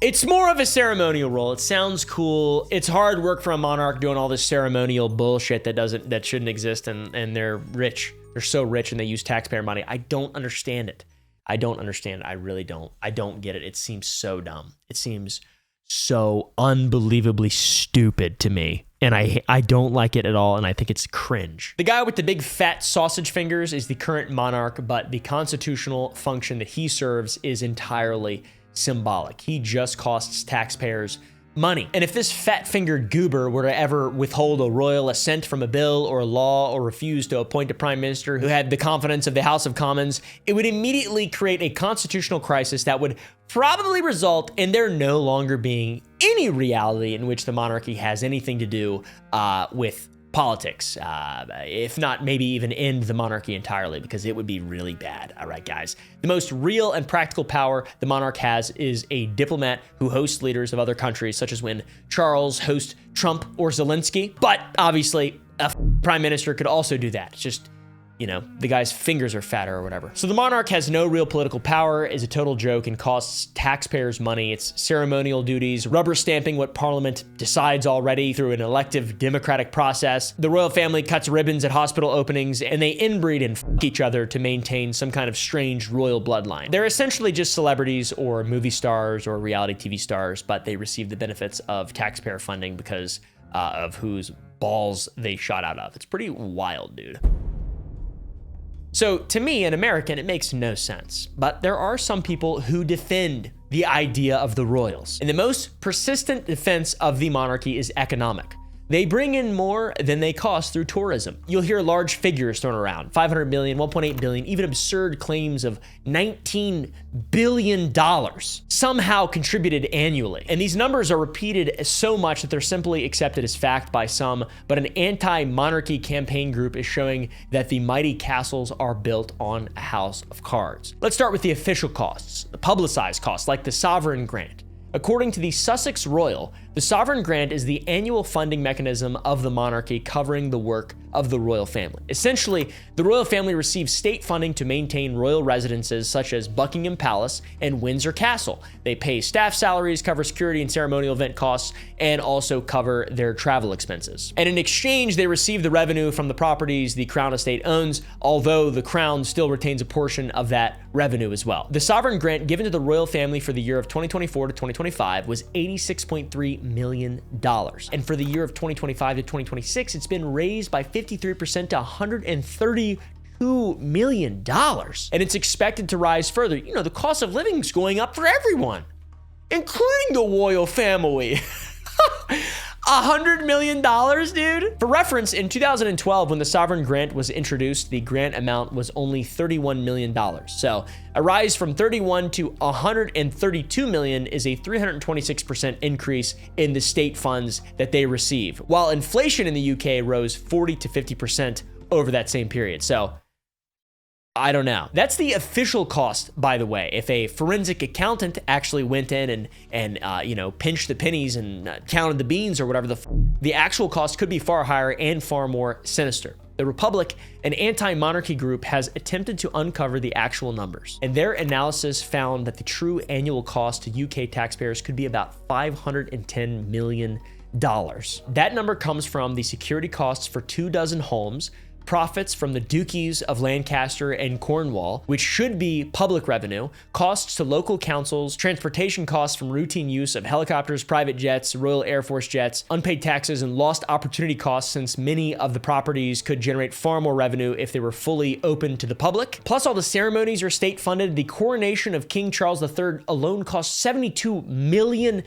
Speaker 1: it's more of a ceremonial role. It sounds cool. It's hard work for a monarch doing all this ceremonial bullshit that shouldn't exist, and they're rich. They're so rich and they use taxpayer money. I don't understand it. I really don't. I don't get it. It seems so dumb. It seems so unbelievably stupid to me. And I don't like it at all, and I think it's cringe. The guy with the big fat sausage fingers is the current monarch, but the constitutional function that he serves is entirely symbolic. He just costs taxpayers money. And if this fat-fingered goober were to ever withhold a royal assent from a bill or a law or refuse to appoint a prime minister who had the confidence of the House of Commons, it would immediately create a constitutional crisis that would probably result in there no longer being any reality in which the monarchy has anything to do with politics, if not maybe even end the monarchy entirely, because it would be really bad. All right, guys. The most real and practical power the monarch has is a diplomat who hosts leaders of other countries, such as when Charles hosts Trump or Zelensky. But obviously, a prime minister could also do that. It's just, you know, the guy's fingers are fatter or whatever. So the monarch has no real political power, is a total joke, and costs taxpayers money. It's ceremonial duties, rubber stamping what Parliament decides already through an elective democratic process. The royal family cuts ribbons at hospital openings, and they inbreed and fuck each other to maintain some kind of strange royal bloodline. They're essentially just celebrities or movie stars or reality TV stars, but they receive the benefits of taxpayer funding because of whose balls they shot out of. It's pretty wild, dude. So to me, an American, it makes no sense. But there are some people who defend the idea of the royals. And the most persistent defense of the monarchy is economic. They bring in more than they cost through tourism. You'll hear large figures thrown around, 500 million, 1.8 billion, even absurd claims of $19 billion somehow contributed annually. And these numbers are repeated so much that they're simply accepted as fact by some, but an anti-monarchy campaign group is showing that the mighty castles are built on a house of cards. Let's start with the official costs, the publicized costs, like the sovereign grant. According to the Sussex Royal, the sovereign grant is the annual funding mechanism of the monarchy covering the work of the royal family. Essentially, the royal family receives state funding to maintain royal residences such as Buckingham Palace and Windsor Castle. They pay staff salaries, cover security and ceremonial event costs, and also cover their travel expenses. And in exchange, they receive the revenue from the properties the Crown Estate owns, although the Crown still retains a portion of that revenue as well. The sovereign grant given to the royal family for the year of 2024 to 2025 was $86.3 million. And for the year of 2025 to 2026, it's been raised by 53% to $132 million. And it's expected to rise further. You know, the cost of living is going up for everyone, including the royal family. $100 million, dude? For reference, in 2012, when the sovereign grant was introduced, the grant amount was only $31 million. So a rise from 31 to 132 million is a 326% increase in the state funds that they receive, while inflation in the UK rose 40 to 50% over that same period. So I don't know. That's the official cost, by the way. If a forensic accountant actually went in and you know, pinched the pennies and counted the beans or whatever, the actual cost could be far higher and far more sinister. The Republic, an anti-monarchy group, has attempted to uncover the actual numbers, and their analysis found that the true annual cost to UK taxpayers could be about $510 million. That number comes from the security costs for 24 homes, profits from the duchies of Lancaster and Cornwall, which should be public revenue, costs to local councils, transportation costs from routine use of helicopters, private jets, Royal Air Force jets, unpaid taxes, and lost opportunity costs, since many of the properties could generate far more revenue if they were fully open to the public. Plus, all the ceremonies are state funded. The coronation of King Charles III alone cost $72 million.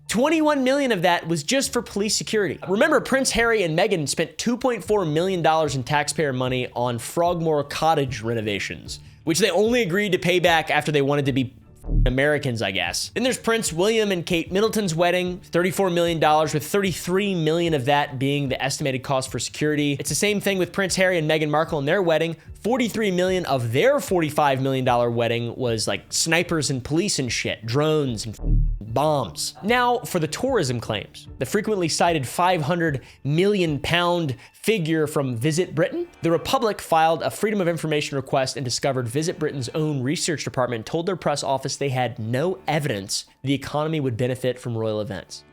Speaker 1: 21 million of that was just for police security. Remember, Prince Harry and Meghan spent $2.4 million in taxpayer money on Frogmore Cottage renovations, which they only agreed to pay back after they wanted to be Americans, I guess. Then there's Prince William and Kate Middleton's wedding, $34 million, with $33 million of that being the estimated cost for security. It's the same thing with Prince Harry and Meghan Markle and their wedding. $43 million of their $45 million wedding was like snipers and police and shit, drones and bombs. Now for the tourism claims, the frequently cited £500 million figure from Visit Britain. The Republic filed a Freedom of Information request and discovered Visit Britain's own research department told their press office they had no evidence the economy would benefit from royal events.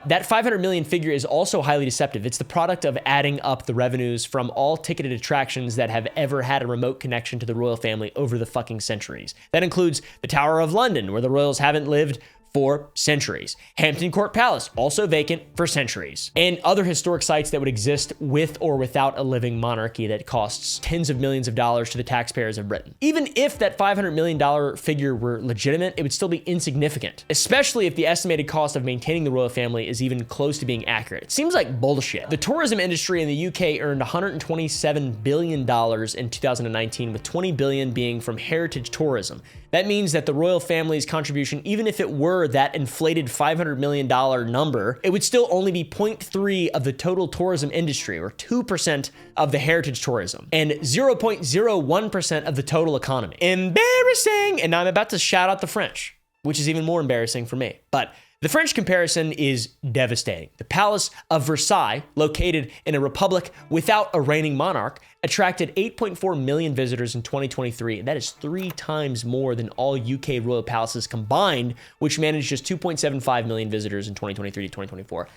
Speaker 1: That 500 million figure is also highly deceptive. It's the product of adding up the revenues from all ticketed attractions that have ever had a remote connection to the royal family over the fucking centuries. That includes the Tower of London, where the royals haven't lived for centuries. Hampton Court Palace, also vacant for centuries. And other historic sites that would exist with or without a living monarchy that costs tens of millions of dollars to the taxpayers of Britain. Even if that $500 million figure were legitimate, it would still be insignificant, especially if the estimated cost of maintaining the royal family is even close to being accurate. It seems like bullshit. The tourism industry in the UK earned $127 billion in 2019, with $20 billion being from heritage tourism. That means that the royal family's contribution, even if it were that inflated $500 million number, it would still only be 0.3 of the total tourism industry, or 2% of the heritage tourism, and 0.01% of the total economy. Embarrassing! And now I'm about to shout out the French, which is even more embarrassing for me. But the French comparison is devastating. The Palace of Versailles, located in a republic without a reigning monarch, attracted 8.4 million visitors in 2023. That is 3 times more than all UK royal palaces combined, which managed just 2.75 million visitors in 2023 to 2024.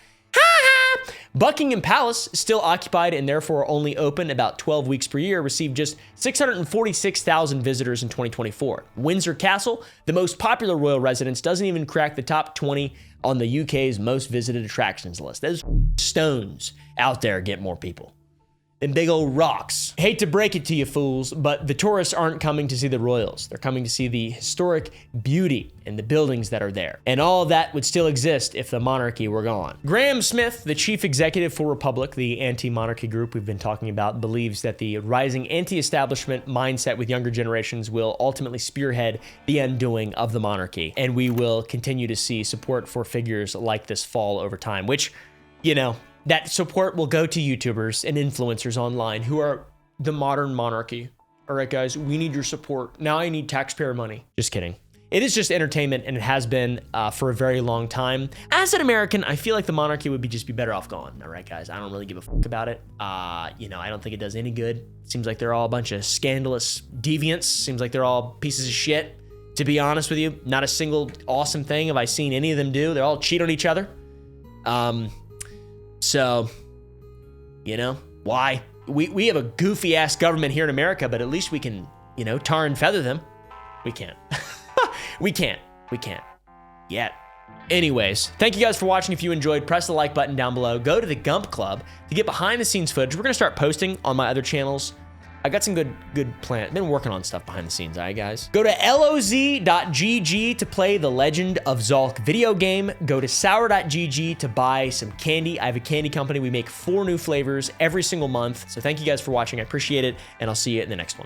Speaker 1: Buckingham Palace, still occupied and therefore only open about 12 weeks per year, received just 646,000 visitors in 2024. Windsor Castle, the most popular royal residence, doesn't even crack the top 20 on the UK's most visited attractions list. Those stones out there get more people than big old rocks. Hate to break it to you fools, but the tourists aren't coming to see the royals. They're coming to see the historic beauty and the buildings that are there. And all of that would still exist if the monarchy were gone. Graham Smith, the chief executive for Republic, the anti-monarchy group we've been talking about, believes that the rising anti-establishment mindset with younger generations will ultimately spearhead the undoing of the monarchy. And we will continue to see support for figures like this fall over time, which, you know, that support will go to YouTubers and influencers online who are the modern monarchy. All right, guys, we need your support. Now I need taxpayer money. Just kidding. It is just entertainment, and it has been for a very long time. As an American, I feel like the monarchy would just be better off gone. All right, guys, I don't really give a fuck about it. You know, I don't think it does any good. Seems like they're all a bunch of scandalous deviants. Seems like they're all pieces of shit. To be honest with you, not a single awesome thing have I seen any of them do. They all cheat on each other. So, you know, why? We have a goofy ass government here in America, but at least we can, you know, tar and feather them. We can't. We can't yet. Anyways, thank you guys for watching. If you enjoyed, press the like button down below. Go to the Gump Club to get behind the scenes footage. We're gonna start posting on my other channels. I got some good plan. Been working on stuff behind the scenes, all right, guys? Go to loz.gg to play the Legend of Zolk video game. Go to sour.gg to buy some candy. I have a candy company. We make 4 new flavors every single month. So thank you guys for watching. I appreciate it, and I'll see you in the next one.